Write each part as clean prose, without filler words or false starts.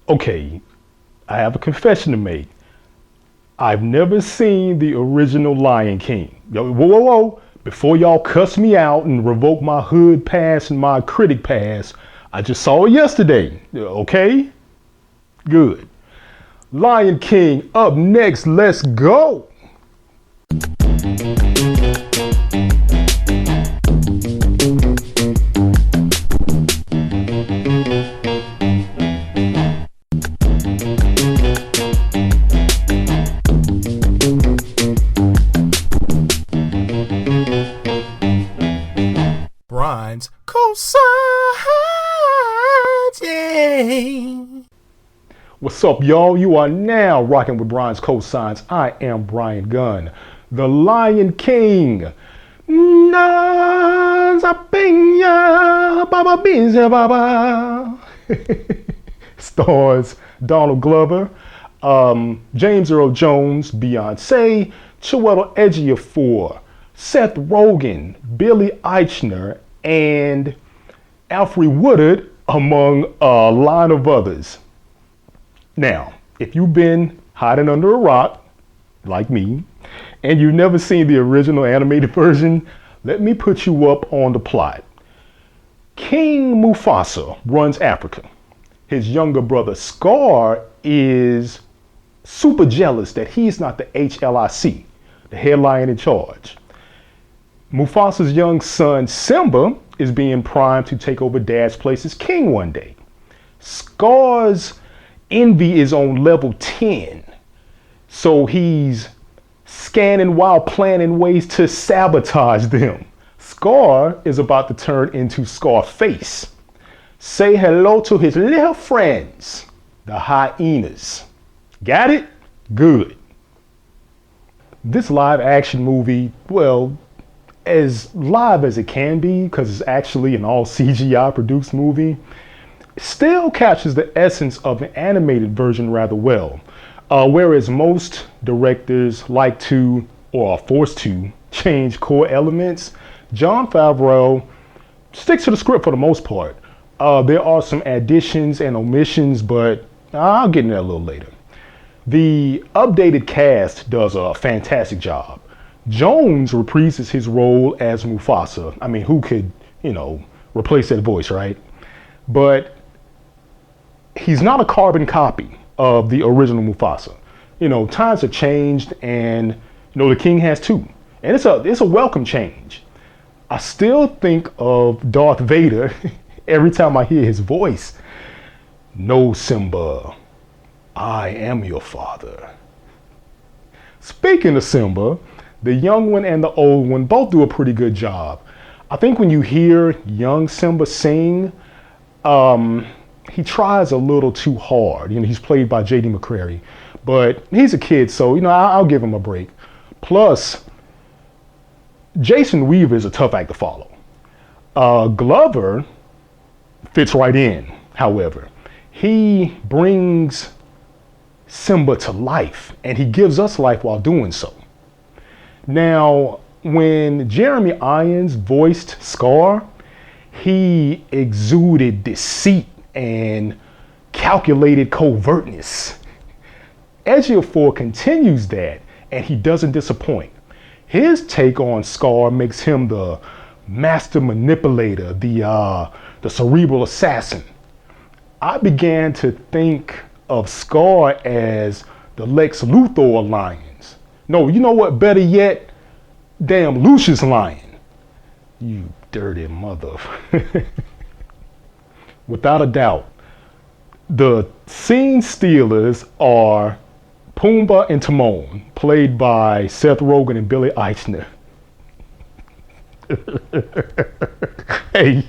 Okay, I have a confession to make. I've never seen the original Lyin King. Yo, whoa, whoa, whoa. Before y'all cuss me out and revoke my hood pass and my critic pass, I just saw it yesterday. Okay? Good. Lyin King up next. Let's go. Brian's cosigns, yeah. What's up, y'all? You are now rocking with Brian's cosigns. I am Brian Gunn, the Lyin King. Stars Donald Glover, James Earl Jones, Beyonce, Chiwetel Ejiofor, Seth Rogen, Billy Eichner, and Alfre Woodard, among a line of others. Now, if you've been hiding under a rock, like me, and you've never seen the original animated version, let me put you up on the plot. King Mufasa runs Africa. His younger brother Scar is super jealous that he's not the HLIC, the head lion in charge. Mufasa's young son Simba is being primed to take over Dad's place as king one day. Scar's envy is on level 10, so he's scanning while planning ways to sabotage them. Scar is about to turn into Scarface. Say hello to his little friends, the hyenas. Got it? Good. This live action movie, well, as live as it can be, because it's actually an all CGI produced movie, still captures the essence of an animated version rather well. Whereas most directors like to, or are forced to, change core elements, Jon Favreau sticks to the script for the most part. There are some additions and omissions, but I'll get into that a little later. The updated cast does a fantastic job. Jones reprises his role as Mufasa. I mean, who could, replace that voice, right? But he's not a carbon copy of the original Mufasa. Times have changed, and the king has too. And it's a welcome change. I still think of Darth Vader every time I hear his voice. No, Simba, I am your father. Speaking of Simba, the young one and the old one both do a pretty good job. I think when you hear young Simba sing, he tries a little too hard. He's played by J.D. McCrary, but he's a kid, so I'll give him a break. Plus, Jason Weaver is a tough act to follow. Glover fits right in. However, he brings Simba to life, and he gives us life while doing so. Now, when Jeremy Irons voiced Scar, he exuded deceit and calculated covertness. Ejiofor continues that, and he doesn't disappoint. His take on Scar makes him the master manipulator, the cerebral assassin. I began to think of Scar as the Lex Luthor of lions. No, you know what? Better yet, damn Lucius Lyon. You dirty mother. Without a doubt, the scene stealers are Pumbaa and Timon, played by Seth Rogen and Billy Eichner. Hey,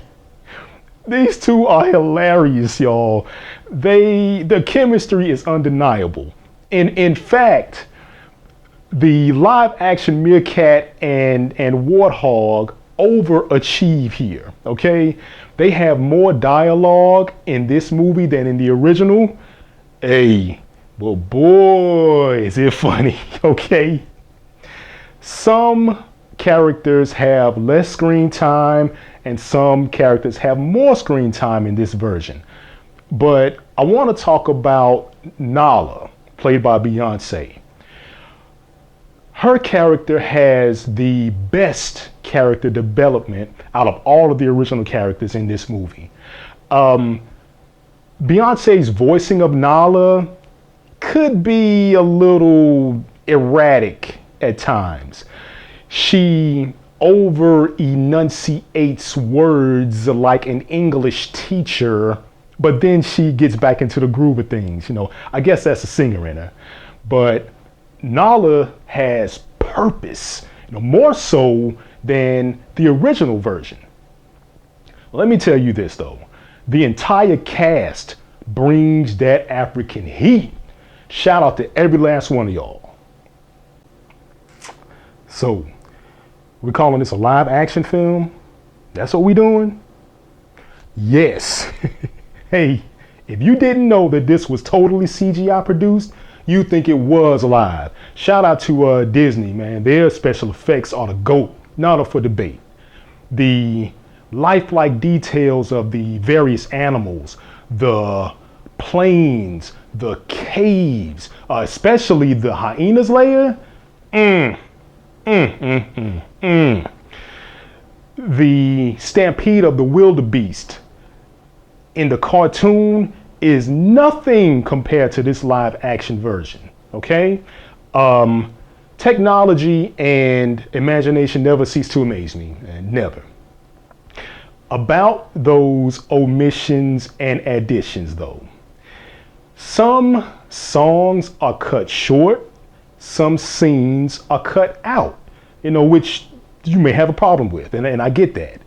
these two are hilarious, y'all. The chemistry is undeniable. In fact, the live action meerkat and warthog overachieve here, okay? They have more dialogue in this movie than in the original. Hey, well, boy, is it funny, okay? Some characters have less screen time and some characters have more screen time in this version. But I want to talk about Nala, played by Beyonce. Her character has the best character development out of all of the original characters in this movie. Beyonce's voicing of Nala could be a little erratic at times. She over enunciates words like an English teacher, but then she gets back into the groove of things. You know, I guess that's a singer in her. But Nala has purpose, more so than the original version. Let me tell you this though. The entire cast brings that African heat. Shout out to every last one of y'all. So, we're calling this a live action film? That's what we're doing? Yes. Hey, if you didn't know that this was totally CGI produced, you think it was live. Shout out to Disney, man. Their special effects are the GOAT, not up for debate. The lifelike details of the various animals, the plains, the caves, especially the hyenas layer. The stampede of the wildebeest in the cartoon is nothing compared to this live action version. Okay? Technology and imagination never cease to amaze me. Never. About those omissions and additions though. Some songs are cut short, some scenes are cut out, which you may have a problem with, and I get that.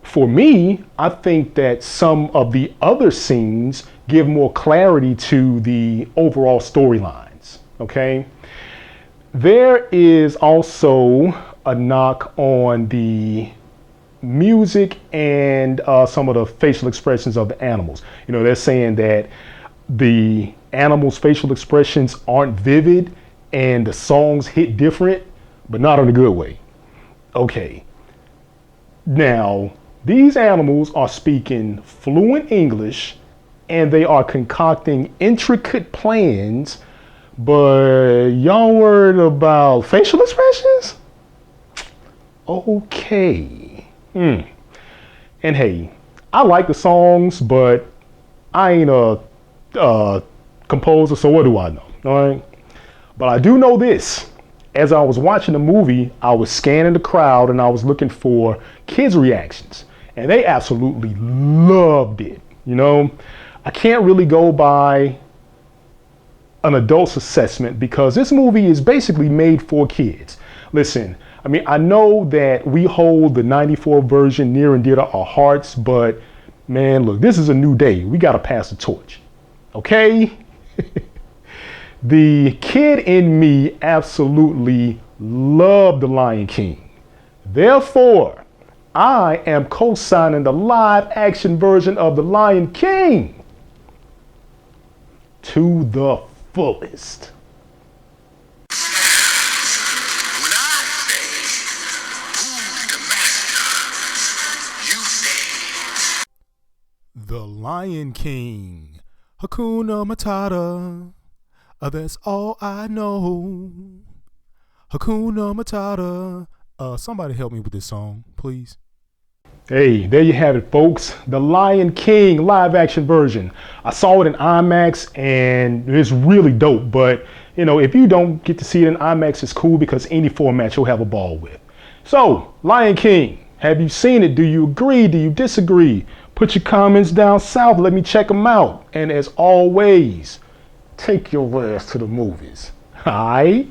For me, I think that some of the other scenes give more clarity to the overall storylines, okay? There is also a knock on the music and some of the facial expressions of the animals. They're saying that the animals' facial expressions aren't vivid and the songs hit different, but not in a good way. Okay. Now, these animals are speaking fluent English and they are concocting intricate plans, but y'all worried about facial expressions? Okay. And hey, I like the songs, but I ain't a composer, so what do I know? All right. But I do know this. As I was watching the movie, I was scanning the crowd and I was looking for kids' reactions. And they absolutely loved it. I can't really go by an adult's assessment because this movie is basically made for kids. Listen, I know that we hold the 94 version near and dear to our hearts, but man, look, this is a new day. We got to pass the torch. Okay? The kid in me absolutely loved the Lyin King. Therefore, I am co-signing the live action version of the Lyin King to the fullest. When I say, who's the master? You say. The Lyin King. Hakuna Matata. That's all I know. Hakuna Matata. Somebody help me with this song, please. Hey, there you have it, folks. The Lyin King live action version. I saw it in IMAX and it's really dope. But, if you don't get to see it in IMAX, it's cool because any format you'll have a ball with. So, Lyin King, have you seen it? Do you agree? Do you disagree? Put your comments down south. Let me check them out. And as always, take your ass to the movies. All right?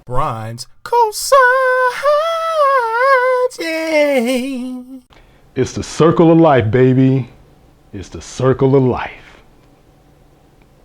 Brian's cosigns, yeah. It's the circle of life, baby. It's the circle of life.